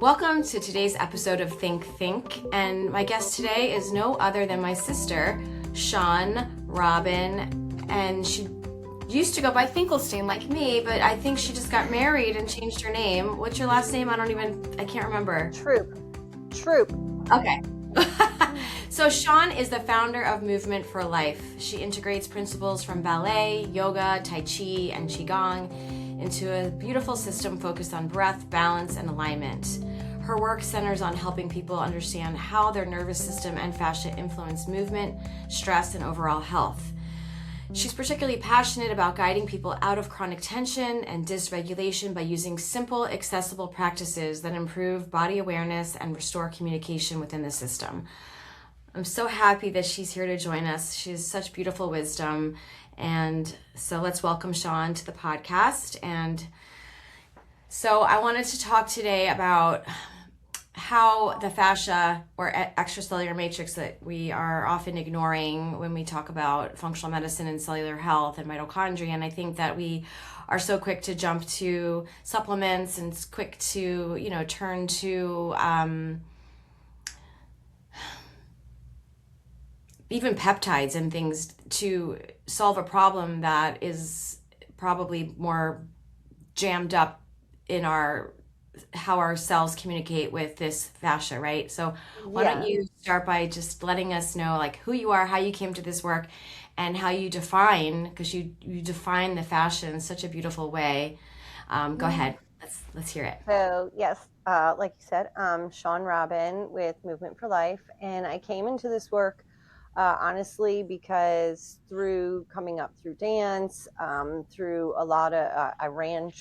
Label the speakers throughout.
Speaker 1: Welcome to today's episode of Think, and my guest today is no other than my sister, Shawn Robin, and she used to go by Finkelstein like me, but I think she just got married and changed her name. What's your last name? I can't remember.
Speaker 2: Troop.
Speaker 1: Okay. So Shawn is the founder of Movement for Life. She integrates principles from ballet, yoga, tai chi, and qigong into a beautiful system focused on breath, balance, and alignment. Her work centers on helping people understand how their nervous system and fascia influence movement, stress, and overall health. She's particularly passionate about guiding people out of chronic tension and dysregulation by using simple, accessible practices that improve body awareness and restore communication within the system. I'm so happy that she's here to join us. She has such beautiful wisdom. And so let's welcome Shawn to the podcast. And so I wanted to talk today about how the fascia or extracellular matrix that we are often ignoring when we talk about functional medicine and cellular health and mitochondria. And I think that we are so quick to jump to supplements and quick to, turn to even peptides and things to solve a problem that is probably more jammed up in how our cells communicate with this fascia, right? So why don't you start by just letting us know like who you are, how you came to this work, and how you define, because you define the fascia in such a beautiful way. Go ahead. Let's hear it.
Speaker 2: So yes, like you said, Shawn Robin with Movement for Life, and I came into this work honestly because through coming up through dance, through a lot of I ran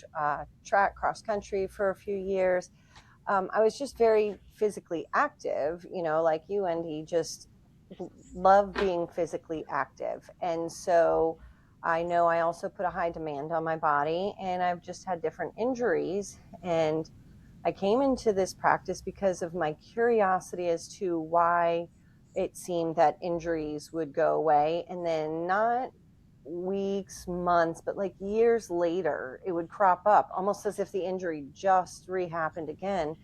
Speaker 2: track cross country for a few years. I was just very physically active, like you, Andy, just love being physically active. And so I know I also put a high demand on my body, and I've just had different injuries. And I came into this practice because of my curiosity as to why it seemed that injuries would go away, and then not weeks, months, but like years later, it would crop up almost as if the injury just re-happened again.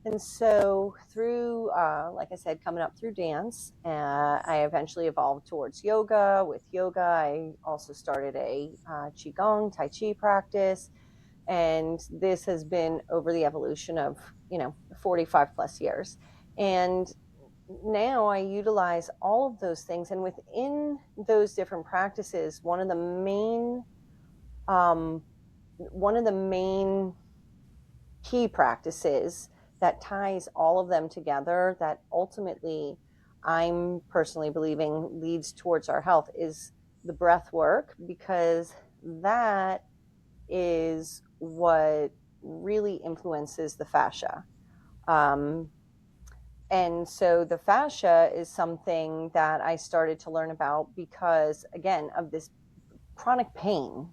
Speaker 2: And so through, like I said, coming up through dance, I eventually evolved towards yoga. With yoga, I also started a qigong, tai chi practice. And this has been over the evolution of, 45 plus years. And now I utilize all of those things. And within those different practices, one of the main key practices that ties all of them together, that ultimately I'm personally believing leads towards our health, is the breath work, because that is what really influences the fascia. And so the fascia is something that I started to learn about because, again, of this chronic pain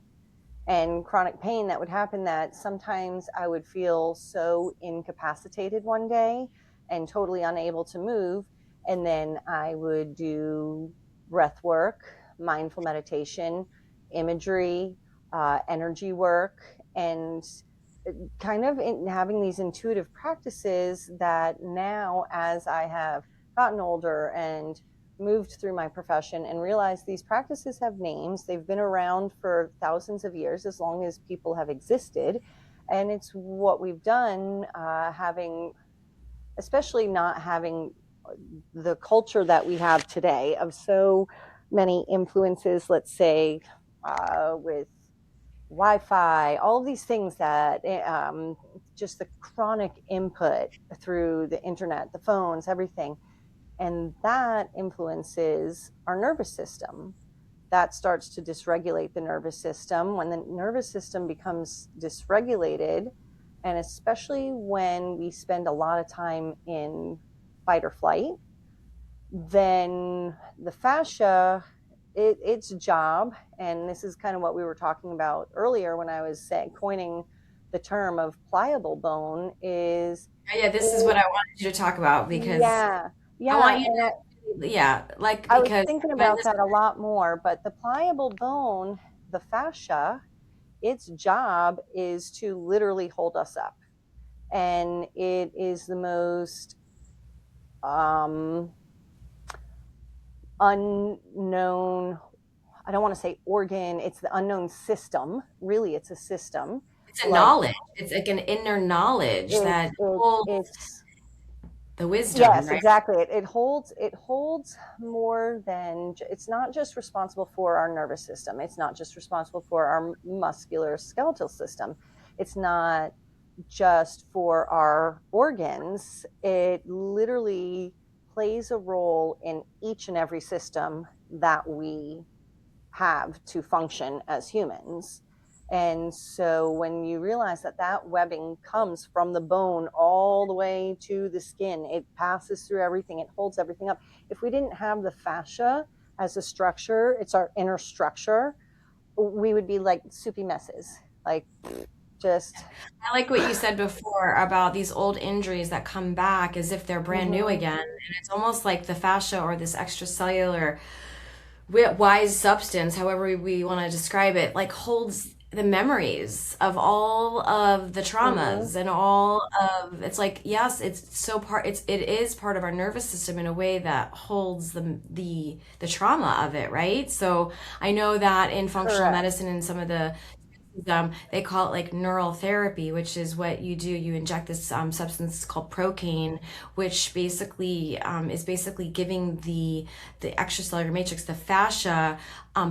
Speaker 2: that would happen, that sometimes I would feel so incapacitated one day and totally unable to move. And then I would do breath work, mindful meditation, imagery, energy work, and kind of having these intuitive practices that now, as I have gotten older and moved through my profession and realized these practices have names, they've been around for thousands of years, as long as people have existed. And it's what we've done, especially not having the culture that we have today of so many influences, let's say, with Wi-Fi, all of these things that just the chronic input through the internet, the phones, everything. And that influences our nervous system. That starts to dysregulate the nervous system. When the nervous system becomes dysregulated, and especially when we spend a lot of time in fight or flight, then the fascia, its job, and this is kind of what we were talking about earlier when I was coining the term of pliable bone, is
Speaker 1: This is what I wanted you to talk about, because I want you to,
Speaker 2: I was thinking about that a lot more. But the pliable bone, the fascia, its job is to literally hold us up. and it is the most um, unknown. I don't want to say organ, it's the unknown system. Really, it's a system.
Speaker 1: It's a
Speaker 2: Like
Speaker 1: knowledge. It's like an inner knowledge that holds
Speaker 2: it's
Speaker 1: the wisdom,
Speaker 2: yes,
Speaker 1: right?
Speaker 2: exactly. It holds more than it's not just responsible for our nervous system. It's not just responsible for our muscular skeletal system. It's not just for our organs. It literally plays a role in each and every system that we have to function as humans. And so when you realize that that webbing comes from the bone all the way to the skin, it passes through everything, it holds everything up. If we didn't have the fascia as a structure, it's our inner structure, we would be like soupy messes. Like just
Speaker 1: I like what you said before about these old injuries that come back as if they're brand new
Speaker 2: mm-hmm.
Speaker 1: again. And it's almost like the fascia or this extracellular wise substance, however we want to describe it, like holds the memories of all of the
Speaker 2: Mm-hmm.
Speaker 1: traumas and all of it's like yes it's so part it is part of our nervous system in a way that holds the trauma of it, right? So I know that in functional
Speaker 2: Correct.
Speaker 1: medicine and some of the they call it like neural therapy, which is what you do. You inject this substance called procaine, which basically is basically giving the extracellular matrix, the fascia,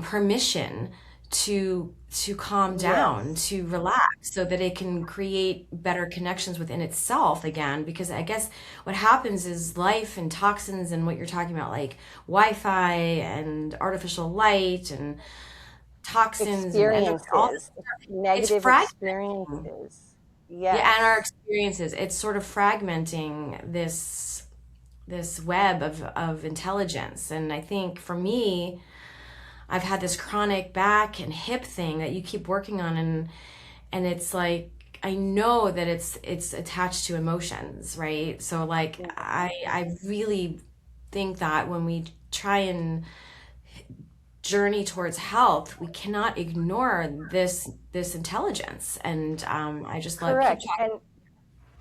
Speaker 1: permission to calm down,
Speaker 2: Yes.
Speaker 1: to relax, so that it can create better connections within itself again. Because I guess what happens is life and toxins and what you're talking about, like Wi-Fi and artificial light and toxins and all this
Speaker 2: Experiences,
Speaker 1: stuff, it's
Speaker 2: negative
Speaker 1: fragmenting.
Speaker 2: experiences.
Speaker 1: Yeah, and our
Speaker 2: Yes.
Speaker 1: experiences, it's sort of fragmenting this web of intelligence. And I think for me, I've had this chronic back and hip thing that you keep working on, and it's like I know that it's attached to emotions, right? So like I really think that when we try and journey towards health, we cannot ignore this intelligence. And I just love keep
Speaker 2: Correct.
Speaker 1: talking.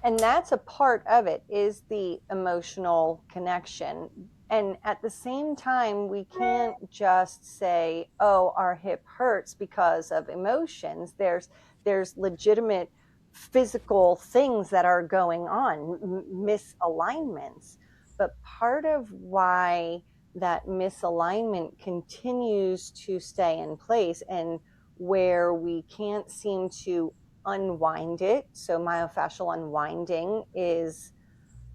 Speaker 2: And that's a part of it is the emotional connection. And at the same time, we can't just say, "Oh, our hip hurts because of emotions." There's legitimate physical things that are going on, misalignments. But part of why that misalignment continues to stay in place and where we can't seem to unwind it. So, myofascial unwinding is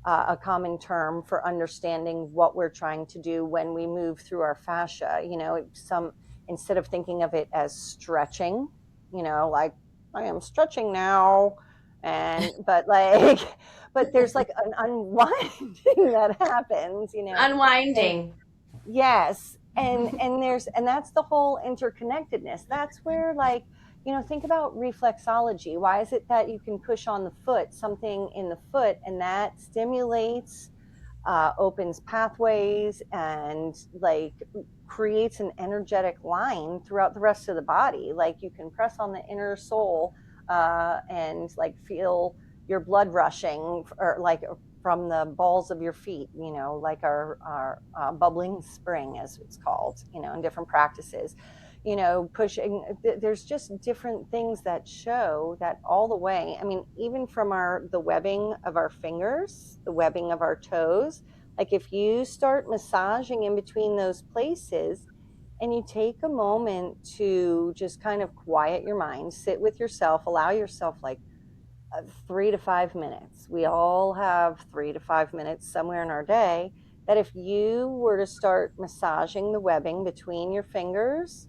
Speaker 2: a common term for understanding what we're trying to do when we move through our fascia. Some instead of thinking of it as stretching, like I am stretching now, and but like, but there's like an unwinding that happens, and
Speaker 1: Unwinding.
Speaker 2: yes, and that's the whole interconnectedness. That's where, like, think about reflexology. Why is it that you can push on the foot, something in the foot, and that stimulates, opens pathways, and like creates an energetic line throughout the rest of the body. Like you can press on the inner sole, and like feel your blood rushing, or like from the balls of your feet, like our bubbling spring, as it's called, in different practices, pushing. There's just different things that show that all the way. I mean, even from the webbing of our fingers, the webbing of our toes, like if you start massaging in between those places and you take a moment to just kind of quiet your mind, sit with yourself, allow yourself like 3 to 5 minutes. We all have 3 to 5 minutes somewhere in our day. That if you were to start massaging the webbing between your fingers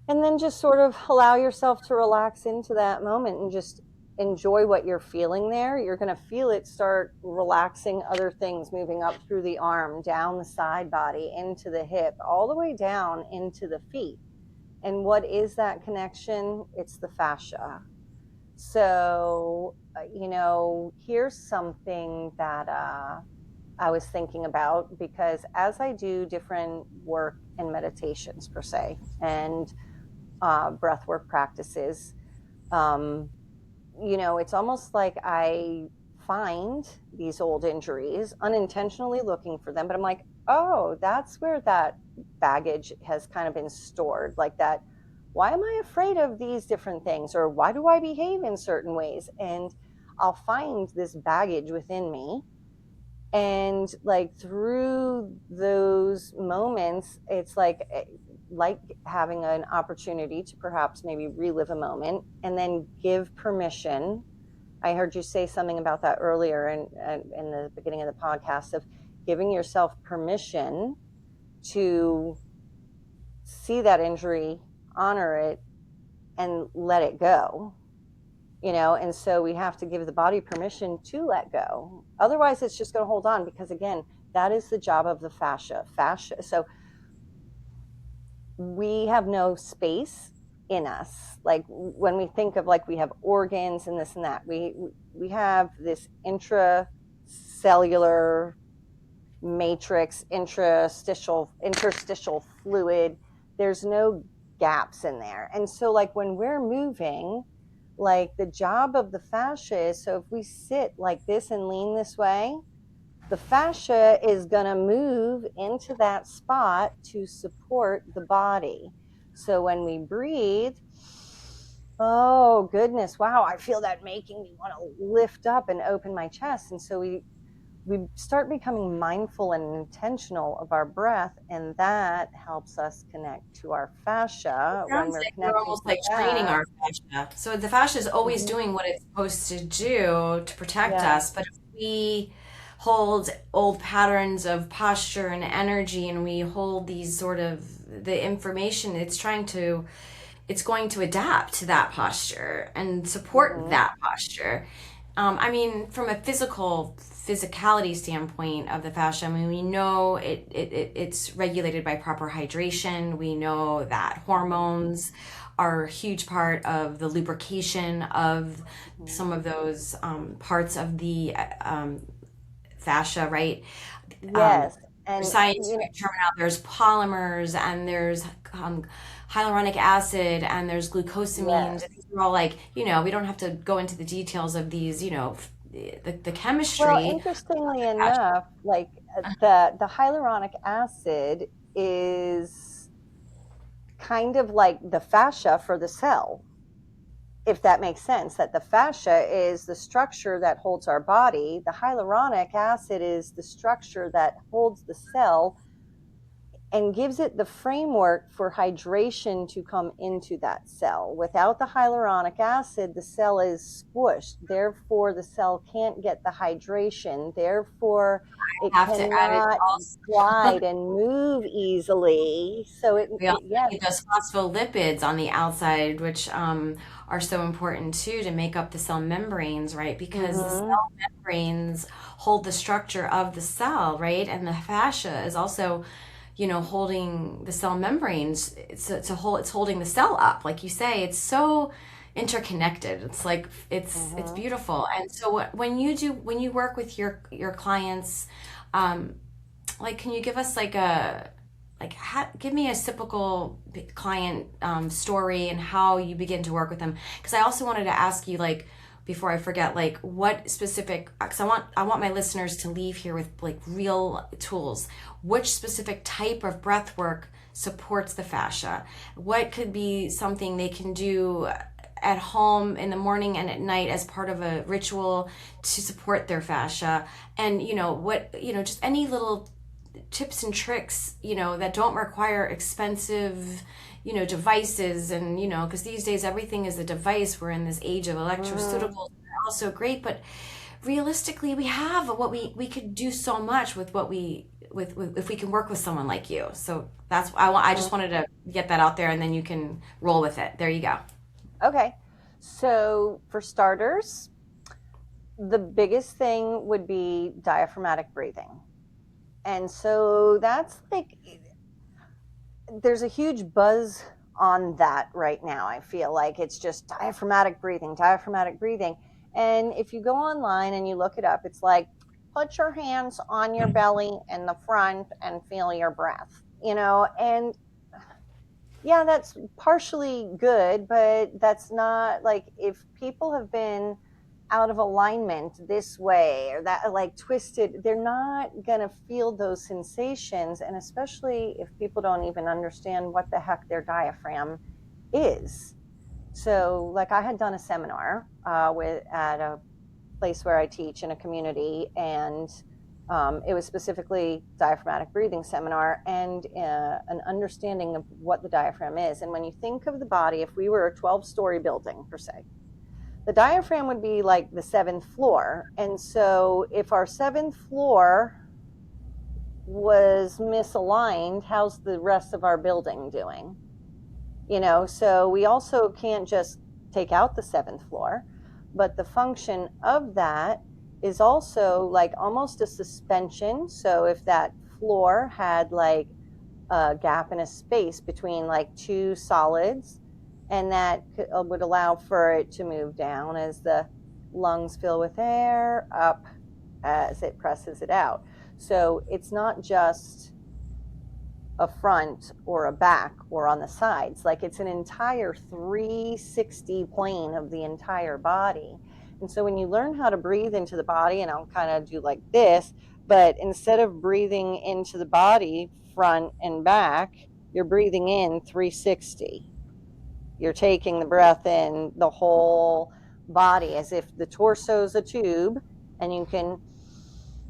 Speaker 2: and then just sort of allow yourself to relax into that moment and just enjoy what you're feeling there, you're going to feel it start relaxing other things, moving up through the arm, down the side body, into the hip, all the way down into the feet. And what is that connection? It's the fascia. So, here's something that I was thinking about, because as I do different work and meditations, per se, and breathwork practices, um, it's almost like I find these old injuries unintentionally looking for them, but I'm like, oh, that's where that baggage has kind of been stored. Like that, why am I afraid of these different things? Or why do I behave in certain ways? And I'll find this baggage within me. And like through those moments, it's like having an opportunity to perhaps maybe relive a moment and then give permission. I heard you say something about that earlier in the beginning of the podcast of giving yourself permission to see that injury, honor it, and let it go. And so we have to give the body permission to let go. Otherwise, it's just going to hold on because, again, that is the job of the fascia. So we have no space in us. Like when we think of like we have organs and this and that, we have this intracellular matrix, interstitial fluid. There's no gaps in there. And so like when we're moving, like the job of the fascia is, so if we sit like this and lean this way, the fascia is going to move into that spot to support the body. So when we breathe, oh goodness, wow, I feel that making me want to lift up and open my chest. And so we start becoming mindful and intentional of our breath, and that helps us connect to our fascia when
Speaker 1: Sounds
Speaker 2: we're
Speaker 1: like we're
Speaker 2: connecting
Speaker 1: almost
Speaker 2: to
Speaker 1: like training
Speaker 2: that.
Speaker 1: our fascia. So the fascia is always
Speaker 2: Mhm.
Speaker 1: doing what it's supposed to do to protect
Speaker 2: Yeah.
Speaker 1: us. But if we hold old patterns of posture and energy and we hold these sort of the information, it's going to adapt to that posture and support
Speaker 2: Hmm.
Speaker 1: that posture. I mean, from a physicality standpoint of the fascia, I mean, we know it's regulated by proper hydration. We know that
Speaker 2: Hmm.
Speaker 1: hormones are a huge part of the lubrication of
Speaker 2: Hmm.
Speaker 1: some of those parts of the fascia, right? Um,
Speaker 2: Yes. And,
Speaker 1: scientific term out there's polymers and there's hyaluronic acid and there's glucosamines.
Speaker 2: yes.
Speaker 1: These are all like, we don't have to go into the details of these, the
Speaker 2: Well,
Speaker 1: chemistry.
Speaker 2: interestingly enough, like the hyaluronic acid is kind of like the fascia for the cell, if that makes sense, that the fascia is the structure that holds our body. The hyaluronic acid is the structure that holds the cell and gives it the framework for hydration to come into that cell. Without the hyaluronic acid, the cell is squished. Therefore, the cell can't get the hydration. Therefore, it
Speaker 1: Have to add it
Speaker 2: cannot
Speaker 1: also.
Speaker 2: glide and move easily. So
Speaker 1: We also
Speaker 2: yes.
Speaker 1: need those phospholipids on the outside, which are so important too to make up the cell membranes, right? Because the
Speaker 2: Mm-hmm.
Speaker 1: cell membranes hold the structure of the cell, right? And the fascia is also, holding the cell membranes. It's holding the cell up, like you say. It's so interconnected. It's like it's
Speaker 2: Mm-hmm.
Speaker 1: beautiful. And so when you work with your clients, um, like can you give us like give me a typical client story and how you begin to work with them, because I also wanted to ask you, like, before I forget, like what specific, because I want my listeners to leave here with like real tools. Which specific type of breath work supports the fascia? What could be something they can do at home in the morning and at night as part of a ritual to support their fascia? And just any little tips and tricks, that don't require expensive, devices. And, because these days everything is a device. We're in this age of
Speaker 2: Mm-hmm.
Speaker 1: electroceuticals. They're also great, but realistically, we have what we could do so much with what with if we can work with someone like you. So that's I just wanted to get that out there, and then you can roll with it. There you go.
Speaker 2: Okay. So for starters, the biggest thing would be diaphragmatic breathing. And so that's like, there's a huge buzz on that right now. I feel like it's just diaphragmatic breathing, diaphragmatic breathing. And if you go online and you look it up, it's like, put your hands on your belly in the front and feel your breath, and Yeah, that's partially good, but that's not like, if people have been out of alignment this way or that, like twisted, they're not going to feel those sensations. And especially if people don't even understand what the heck their diaphragm is. So, like, I had done a seminar at a place where I teach in a community, and it was specifically diaphragmatic breathing seminar and an understanding of what the diaphragm is. And when you think of the body, if we were a 12-story building per se, the diaphragm would be like the seventh floor. And so if our seventh floor was misaligned, how's the rest of our building doing? So we also can't just take out the seventh floor, but the function of that is also like almost a suspension. So if that floor had like a gap in a space between like two solids, and that would allow for it to move down as the lungs fill with air, up as it presses it out. So it's not just a front or a back or on the sides. Like, it's an entire 360 plane of the entire body. And so when you learn how to breathe into the body, and I'll kind of do like this, but instead of breathing into the body front and back, you're breathing in 360. You're taking the breath in the whole body as if the torso is a tube, and you can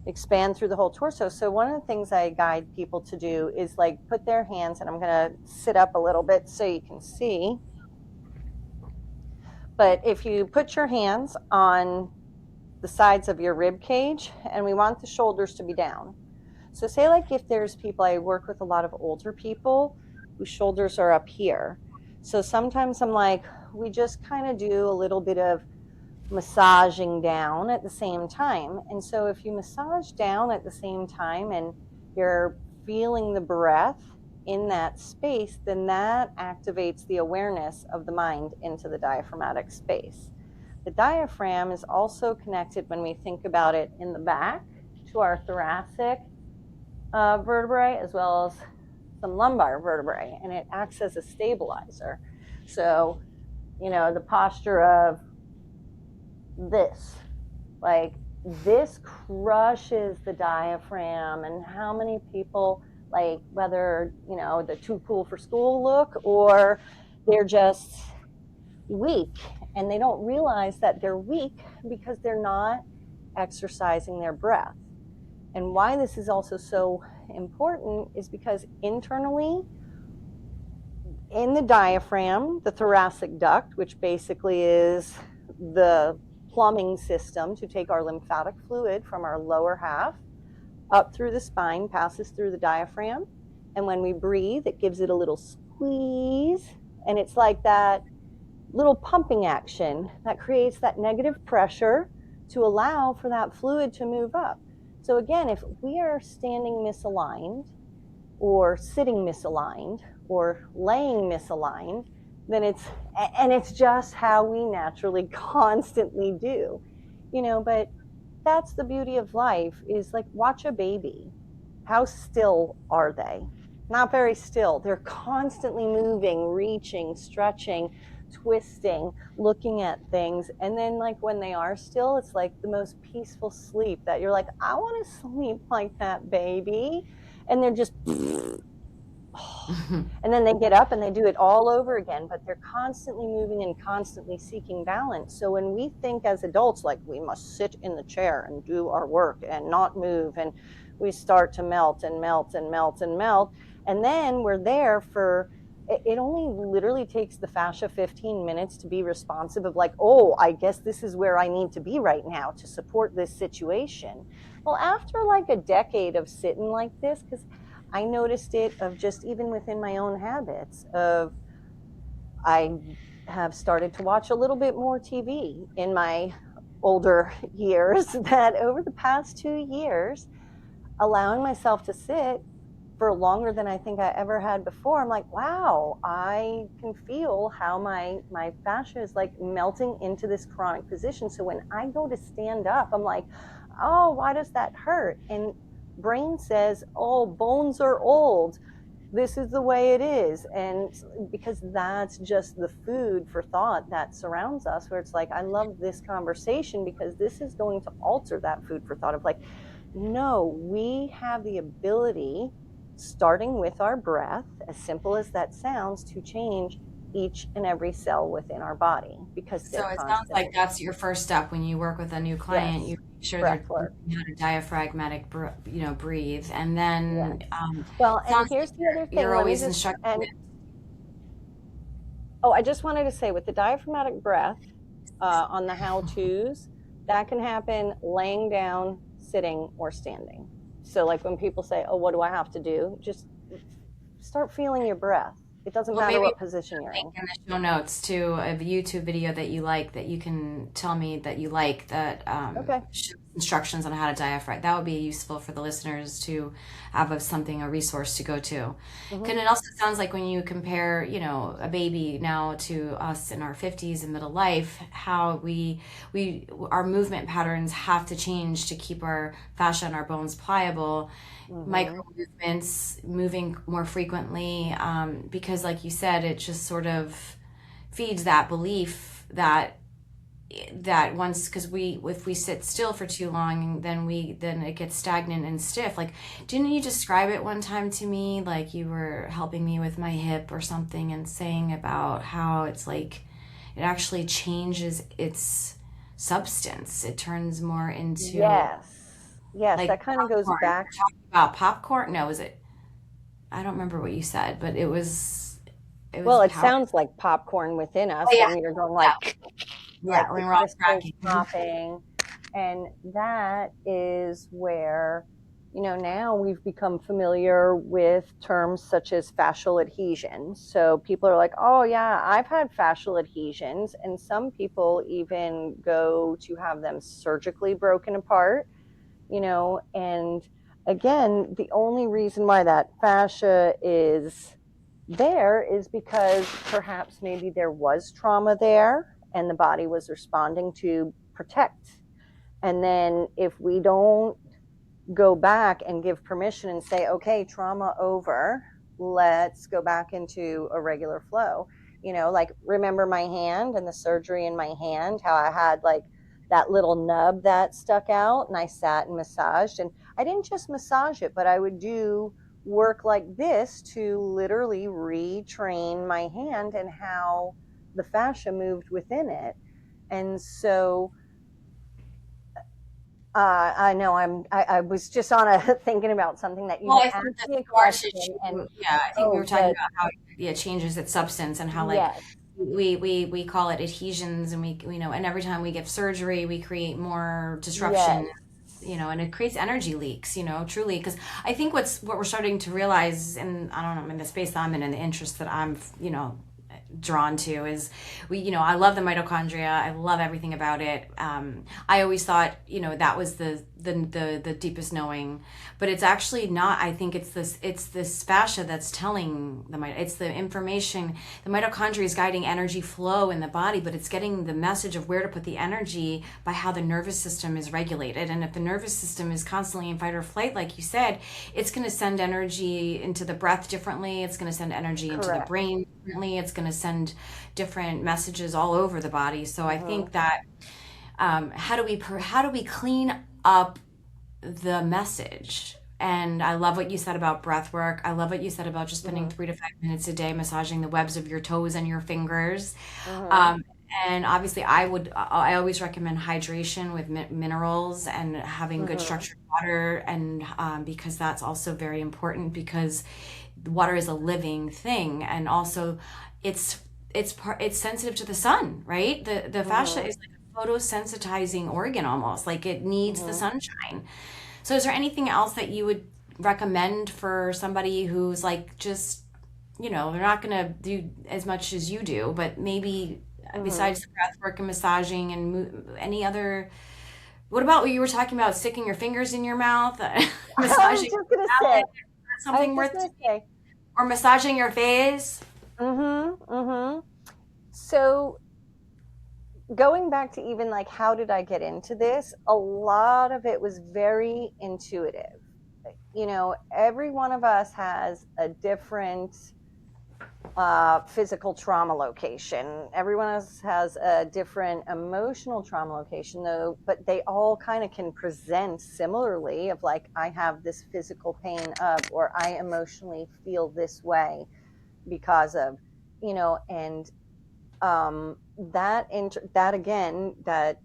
Speaker 2: expand through the whole torso. So one of the things I guide people to do is like put their hands, and I'm going to sit up a little bit so you can see. But if you put your hands on the sides of your rib cage, and we want the shoulders to be down. So say like if there's people, I work with a lot of older people whose shoulders are up here. So sometimes I'm like, we just kind of do a little bit of massaging down at the same time. And so if you massage down at the same time and you're feeling the breath in that space, then that activates the awareness of the mind into the diaphragmatic space. The diaphragm is also connected, when we think about it, in the back to our thoracic vertebrae, as well as some lumbar vertebrae, and it acts as a stabilizer. So, the posture of this, like, this crushes the diaphragm. And how many people, like, whether they're too cool for school look, or they're just weak, and they don't realize that they're weak because they're not exercising their breath. And why this is also so important is because internally in the diaphragm, the thoracic duct, which basically is the plumbing system to take our lymphatic fluid from our lower half up through the spine, passes through the diaphragm. And when we breathe, it gives it a little squeeze. And it's like that little pumping action that creates that negative pressure to allow for that fluid to move up. So again, if we are standing misaligned or sitting misaligned or laying misaligned, then it's just how we naturally constantly do, but that's the beauty of life, is like, watch a baby. How still are they? Not very still. They're constantly moving, reaching, stretching, twisting, looking at things. And then, like, when they are still, it's like the most peaceful sleep that you're like, I want to sleep like that baby. And they're just and then they get up and they do it all over again, but they're constantly moving and constantly seeking balance. So when we think as adults, like, we must sit in the chair and do our work and not move, and we start to melt and melt and melt and melt, and then we're there for, it only literally takes the fascia 15 minutes to be responsive of like, oh, I guess this is where I need to be right now to support this situation. Well, after like a decade of sitting like this, because I noticed it of just even within my own habits of, I have started to watch a little bit more TV in my older years, that over the past 2 years, allowing myself to sit for longer than I think I ever had before, I'm like, wow, I can feel how my fascia is like melting into this chronic position. So when I go to stand up, I'm like, oh, why does that hurt? And brain says, oh, bones are old. this is the way it is. And because that's just the food for thought that surrounds us, where it's like, I love this conversation because this is going to alter that food for thought of like, no, we have the ability, starting with our breath, as simple as that sounds, to change each and every cell within our body because
Speaker 1: So
Speaker 2: they're
Speaker 1: it sounds like
Speaker 2: constantly.
Speaker 1: that's your first step when you work with a new client.
Speaker 2: Yes,
Speaker 1: You make sure they're
Speaker 2: breath work.
Speaker 1: learning how to diaphragmatic, breathe, and
Speaker 2: Yes.
Speaker 1: then
Speaker 2: Well, and
Speaker 1: sounds like
Speaker 2: here's the other
Speaker 1: you're
Speaker 2: thing. Let me
Speaker 1: always
Speaker 2: just,
Speaker 1: instructing
Speaker 2: and
Speaker 1: it.
Speaker 2: oh, I just wanted to say with the diaphragmatic breath on the how to's, that can happen laying down, sitting, or standing. So, like when people say, oh, what do I have to do? Just start feeling your breath. It doesn't
Speaker 1: Well,
Speaker 2: matter
Speaker 1: maybe
Speaker 2: what position you're
Speaker 1: link
Speaker 2: in.
Speaker 1: in the show notes to a YouTube video that you like that you can tell me that you like that
Speaker 2: Okay.
Speaker 1: shows instructions on how to diaphragm. That would be useful for the listeners to have a resource to go to.
Speaker 2: Mm-hmm.
Speaker 1: Because it also sounds like when you compare, a baby now to us in our 50s and middle life, how our movement patterns have to change to keep our fascia and our bones pliable,
Speaker 2: Mm-hmm.
Speaker 1: micro movements, moving more frequently, because, like you said, it just sort of feeds that belief that once, because we if we sit still for too long, then it gets stagnant and stiff. Like, didn't you describe it one time to me, like you were helping me with my hip or something, and saying about how it's like it actually changes its substance. It turns more into
Speaker 2: Yes. Yes,
Speaker 1: like
Speaker 2: that kind of goes
Speaker 1: popcorn.
Speaker 2: back.
Speaker 1: You're talking about popcorn? No, is it? I don't remember what you said, but it was
Speaker 2: Well, it
Speaker 1: power.
Speaker 2: sounds like popcorn within
Speaker 1: Oh
Speaker 2: us
Speaker 1: yeah,
Speaker 2: when you're going
Speaker 1: yeah,
Speaker 2: like
Speaker 1: yeah.
Speaker 2: the
Speaker 1: When we're all
Speaker 2: crystals
Speaker 1: cracking.
Speaker 2: popping. And that is where, now we've become familiar with terms such as fascial adhesions. So people are like, oh, yeah, I've had fascial adhesions. And some people even go to have them surgically broken apart, and again, the only reason why that fascia is there is because perhaps maybe there was trauma there and the body was responding to protect. And then if we don't go back and give permission and say, okay, trauma over, let's go back into a regular flow. Like remember my hand and the surgery in my hand, how I had like that little nub that stuck out and I sat and massaged. And I didn't just massage it, but I would do work like this to literally retrain my hand and how the fascia moved within it. And so I know I was just on a thinking about something that you
Speaker 1: Well,
Speaker 2: had
Speaker 1: I think
Speaker 2: asked
Speaker 1: that
Speaker 2: me a
Speaker 1: scar tissue,
Speaker 2: question and
Speaker 1: yeah, I think we were
Speaker 2: oh,
Speaker 1: talking
Speaker 2: but
Speaker 1: about how it changes its substance and how like
Speaker 2: yes,
Speaker 1: we call it adhesions, and and every time we get surgery, we create more disruption,
Speaker 2: yes,
Speaker 1: and it creates energy leaks, truly. Because I think what we're starting to realize, and I don't know, in the space that I'm in and the interest that I'm, drawn to is I love the mitochondria. I love everything about it. I always thought that was the deepest knowing, but it's actually not. I think it's this fascia that's telling it's the information. The mitochondria is guiding energy flow in the body, but it's getting the message of where to put the energy by how the nervous system is regulated. And if the nervous system is constantly in fight or flight, like you said, it's going to send energy into the breath differently. It's going to send energy into the
Speaker 2: correct.
Speaker 1: brain differently. It's going to send different messages all over the body. So I
Speaker 2: Mm-hmm,
Speaker 1: think that how do we clean up the message? And I love what you said about breath work. I love what you said about just spending
Speaker 2: mm-hmm,
Speaker 1: 3 to 5 minutes a day massaging the webs of your toes and your fingers.
Speaker 2: mm-hmm,
Speaker 1: Um, and obviously, I always recommend hydration with minerals and having good
Speaker 2: mm-hmm,
Speaker 1: structured water, and because that's also very important because water is a living thing, and also it's it's sensitive to the sun, right? The fascia
Speaker 2: mm-hmm,
Speaker 1: is like a photosensitizing organ almost, like it needs the
Speaker 2: mm-hmm.
Speaker 1: sunshine. So is there anything else that you would recommend for somebody who's like just, they're not going to do as much as you do, but maybe
Speaker 2: Mm-hmm.
Speaker 1: besides the breath work and massaging and any other, what about what you were talking about, sticking your fingers in your mouth,
Speaker 2: I was
Speaker 1: massaging
Speaker 2: just
Speaker 1: your
Speaker 2: gonna
Speaker 1: palate,
Speaker 2: say, I was
Speaker 1: something
Speaker 2: just
Speaker 1: worth,
Speaker 2: gonna say,
Speaker 1: or massaging your face?
Speaker 2: mm-hmm, mm-hmm. So going back to even like how did I get into this? A lot of it was very intuitive. every one of us has a different physical trauma location. Everyone else has a different emotional trauma location, though, but they all kind of can present similarly of like, I have this physical pain of, or I emotionally feel this way because of, and that again, that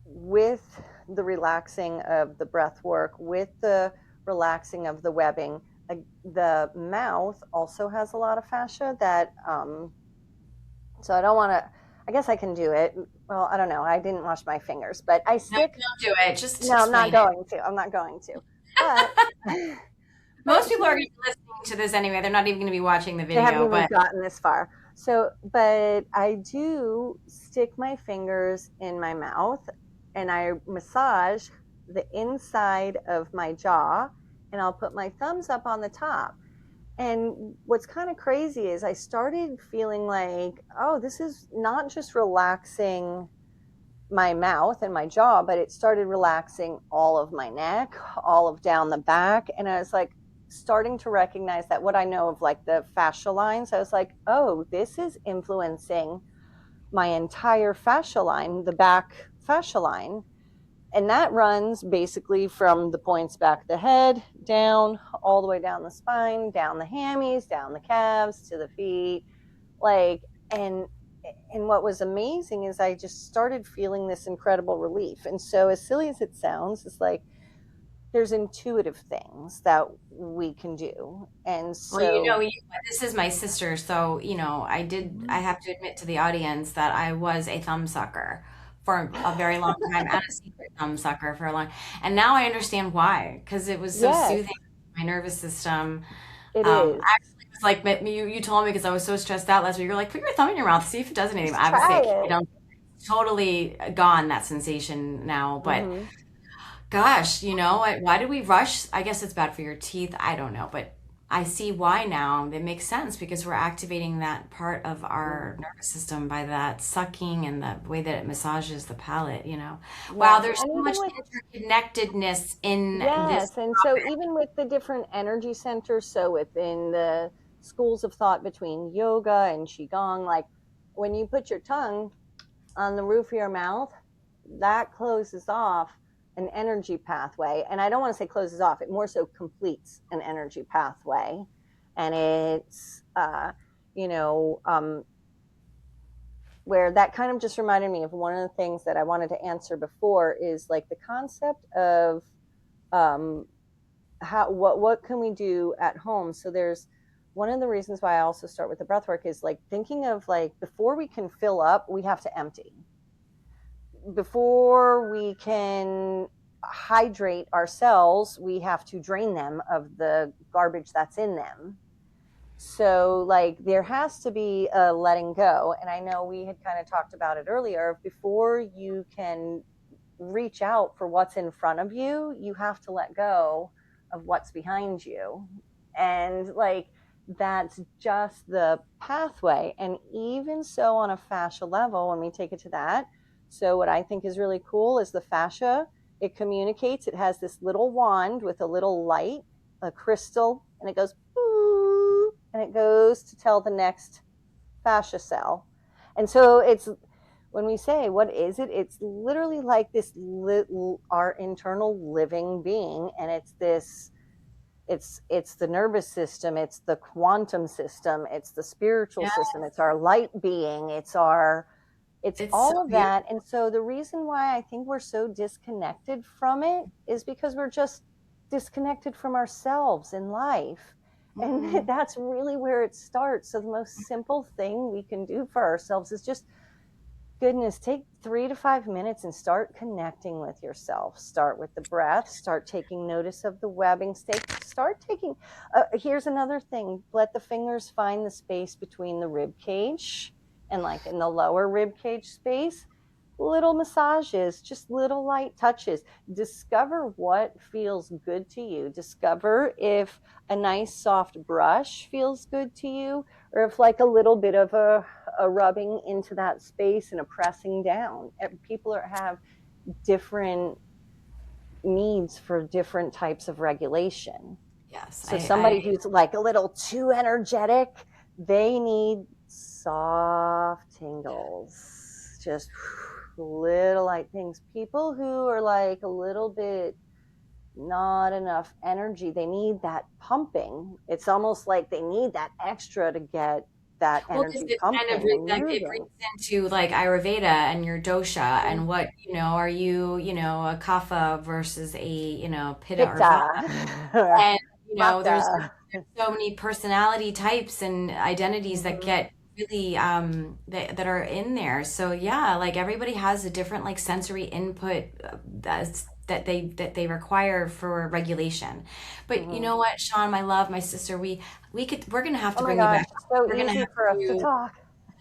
Speaker 2: with the relaxing of the breath work, with the relaxing of the webbing, the mouth also has a lot of fascia that so I don't want to, I guess I can do it. Well, I don't know, I didn't wash my fingers, but I
Speaker 1: No,
Speaker 2: stick.
Speaker 1: don't do it. Just
Speaker 2: No, I'm not
Speaker 1: explain it.
Speaker 2: going to, but
Speaker 1: Most
Speaker 2: but
Speaker 1: people are
Speaker 2: here,
Speaker 1: going to be listening to this anyway. They're not even going to be watching the
Speaker 2: they haven't
Speaker 1: video,
Speaker 2: even
Speaker 1: but
Speaker 2: gotten this far. So, but I do stick my fingers in my mouth and I massage the inside of my jaw, and I'll put my thumbs up on the top. And what's kind of crazy is I started feeling like, oh, this is not just relaxing my mouth and my jaw, but it started relaxing all of my neck, all of down the back. And I was like, starting to recognize that what I know of like the fascia lines, I was like, oh, this is influencing my entire fascia line, the back fascia line. And that runs basically from the points back of the head down, all the way down the spine, down the hammies, down the calves to the feet. Like, and what was amazing is I just started feeling this incredible relief. And so, as silly as it sounds, it's like there's intuitive things that we can do. And
Speaker 1: well,
Speaker 2: so,
Speaker 1: this is my sister, so I have to admit to the audience that I was a thumb sucker for a very long time and a secret thumb sucker for a long, and now I understand why, because it was so
Speaker 2: yes,
Speaker 1: soothing to my nervous system.
Speaker 2: it is.
Speaker 1: Actually, it was like you told me because I was so stressed out last week. You're like, put your thumb in your mouth, see if it does anything.
Speaker 2: Just
Speaker 1: I was
Speaker 2: try
Speaker 1: like, I
Speaker 2: it.
Speaker 1: don't, totally gone that sensation now, but.
Speaker 2: Mm-hmm.
Speaker 1: Gosh, why do we rush? I guess it's bad for your teeth. I don't know, but I see why now. It makes sense because we're activating that part of our nervous system by that sucking and the way that it massages the palate. Wow,
Speaker 2: Yes.
Speaker 1: there's
Speaker 2: And
Speaker 1: so
Speaker 2: even
Speaker 1: much
Speaker 2: with,
Speaker 1: interconnectedness in this
Speaker 2: yes. And so,
Speaker 1: topic.
Speaker 2: even with the different energy centers, so within the schools of thought between yoga and Qigong, like when you put your tongue on the roof of your mouth, that closes off an energy pathway. And I don't want to say closes off, it more so completes an energy pathway. And it's, you know, where that kind of just reminded me of one of the things that I wanted to answer before is like the concept of um, what can we do at home. So there's one of the reasons why I also start with the breath work is like thinking of like before we can fill up, we have to empty. Before we can hydrate our cells, we have to drain them of the garbage that's in them. So, like, there has to be a letting go. And I know we had kind of talked about it earlier. Before you can reach out for what's in front of you, you have to let go of what's behind you. And, like, that's just the pathway. And even so, on a fascia level, when we take it to that, so what I think is really cool is the fascia. It communicates, it has this little wand with a little light, a crystal, and it goes, and it goes to tell the next fascia cell. And so it's when we say what is it, it's literally like this our internal living being, and it's this, it's the nervous system, it's the quantum system, it's the spiritual
Speaker 1: Yeah,
Speaker 2: system, it's our light being, it's
Speaker 1: it's so
Speaker 2: all of
Speaker 1: beautiful.
Speaker 2: that. And so the reason why I think we're so disconnected from it is because we're just disconnected from ourselves in life. And
Speaker 1: Mm.
Speaker 2: that's really where it starts. So the most simple thing we can do for ourselves is just, goodness, take 3 to 5 minutes and start connecting with yourself. Start with the breath, start taking notice of the webbing, start taking, here's another thing, let the fingers find the space between the rib cage and like in the lower rib cage space. Little massages, just little light touches. Discover what feels good to you. Discover if a nice soft brush feels good to you, or if like a little bit of a rubbing into that space and a pressing down. People have different needs for different types of regulation.
Speaker 1: Yes,
Speaker 2: So somebody who's like a little too energetic, they need soft tingles, just little light things. People who are like a little bit not enough energy, they need that pumping. It's almost like they need that extra to get that
Speaker 1: well, because
Speaker 2: energy
Speaker 1: it kind of
Speaker 2: pumping and
Speaker 1: like it
Speaker 2: moving.
Speaker 1: brings into like Ayurveda and your dosha
Speaker 2: Mm.
Speaker 1: and what, are you, a kapha versus a, pitta or vata.
Speaker 2: Pitta,
Speaker 1: And, there's
Speaker 2: Vata.
Speaker 1: so many personality types and identities that
Speaker 2: Mhm.
Speaker 1: get really that are in there. So yeah, like everybody has a different like sensory input that they require for regulation. But you
Speaker 2: Mhm.
Speaker 1: know what, Sean, my love, my sister, we're gonna have
Speaker 2: Oh
Speaker 1: to
Speaker 2: my
Speaker 1: bring you
Speaker 2: gosh,
Speaker 1: back.
Speaker 2: it's so
Speaker 1: We're gonna
Speaker 2: easy
Speaker 1: have
Speaker 2: for us to
Speaker 1: to
Speaker 2: talk.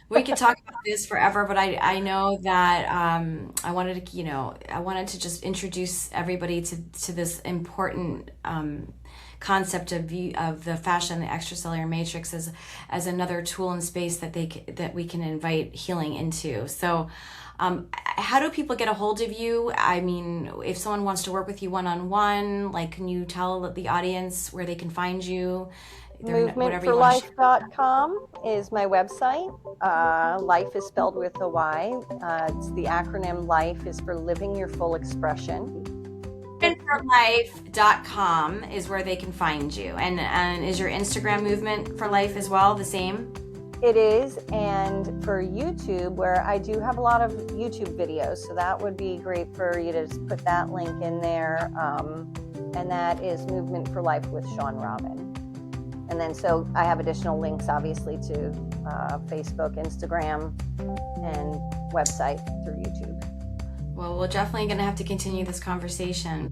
Speaker 1: we could talk about this forever, but I know that I wanted to just introduce everybody to this important concept of the fascia and the extracellular matrix as another tool and space that we can invite healing into. So, how do people get a hold of you? I mean, if someone wants to work with you one-on-one, like, can you tell the audience where they can find you? Whatever you want to share.
Speaker 2: Movementforlife.com is my website. Life is spelled with a Y. It's the acronym LIFE is for living your full expression.
Speaker 1: Movementforlife.com is where they can find you. And is your Instagram Movement for Life as well the same?
Speaker 2: It is, and for YouTube, where I do have a lot of YouTube videos, so that would be great for you to just put that link in there. And that is Movement for Life with Sean Robin. And then so I have additional links, obviously, to Facebook, Instagram, and website through YouTube.
Speaker 1: Well, we're definitely going to have to continue this conversation.